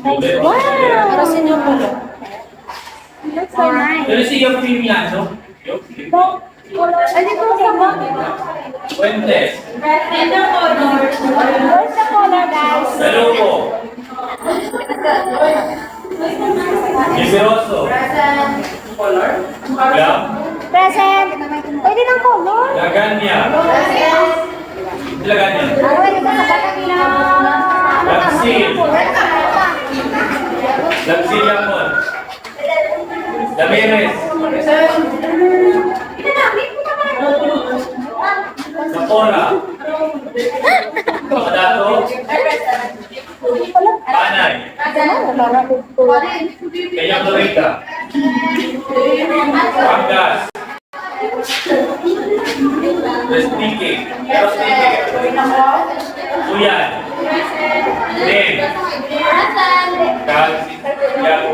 Wow! Para sa inyo po. That's so nice. Pero si yung Pimiano? Ay, dito sa ba? Fuentes. Where's the color, guys? Hello po. Liberoso. Glam. Present. Pwede ng color. Laganya. Laganya. Pwede ka sa Batakina. Lapsil. Lapsil Yapon. Ramirez. Sapora. Madato. Panay. Kaya Florida. Pangas. Restike. Suyan. Lim. Kalsi. Yago.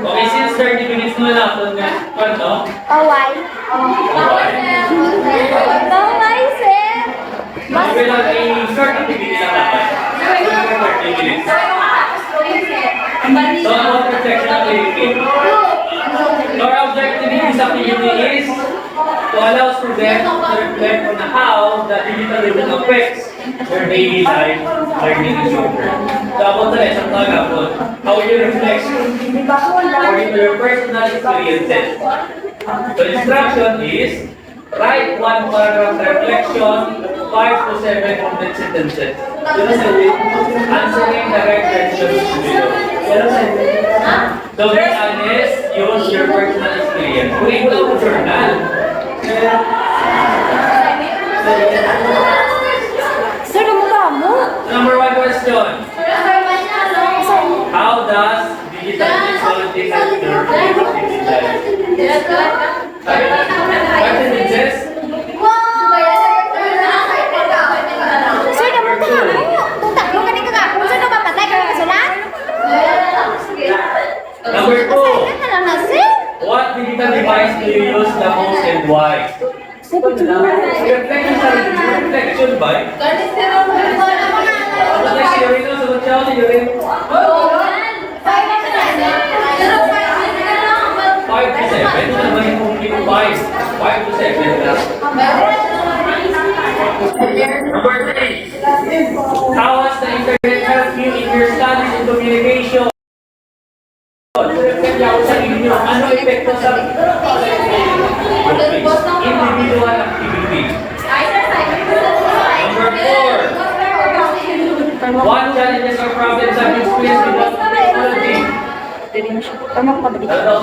Okay, since 30 minutes mo na ako nga, ano? Kawai. Kawai, sir. Okay lang, short activity lang naman. 30 minutes. So, about protection of living. Our objective in this activity is to allow students to reflect on how the digital living affects their daily life, learning, and social. So, about the lesson talagapon, how you reflect according to your personal experiences. The instruction is write one paragraph reflection, 5 to 7 complete sentences. Answering direct questions below. So be honest, use your personal experience. Kung ikaw ang journal. Sir, namukha mo. Number 1 question. How does digital technology help your daily life? Five sentences. Sir, namukha mo. Kung tatlo ka din kagapon, sir, mapapatay ka na sila? Number 2. Kasailan ka lang na, sir. What digital device do you use the most and why? Reflection ba? Next year, ito, sagot siya ako, yun. 5 to 7. Ito naman yung complete 5 to 7 lang. Number 3. How has the internet helped you in your studies and communication? Reflect ako sa inyo. Ano epekto sa individual activity? Number 4. What challenges or problems have you experienced with technology? Ano ang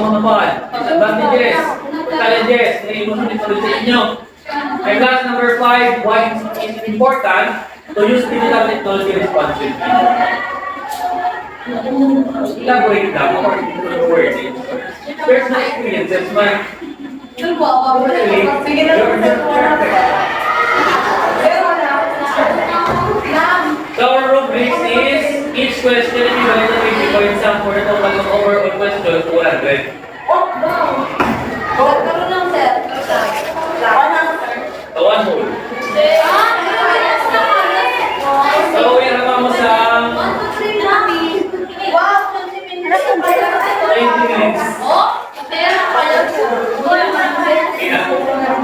mga pan? Advantages, challenges, na inusunod sa inyo. And last, number 5, why it's important to use digital technology responsibly. Elaborate lang according to the wording. Personal experiences, my So our rubrics is each question is divided into 50 points and for the total of overall questions 200. So one whole. So we have mo sa 20 minutes.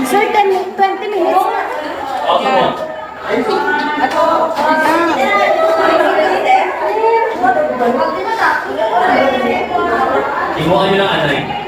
Sir, 20 minutes. Also mo. Imuha nyo lang anay.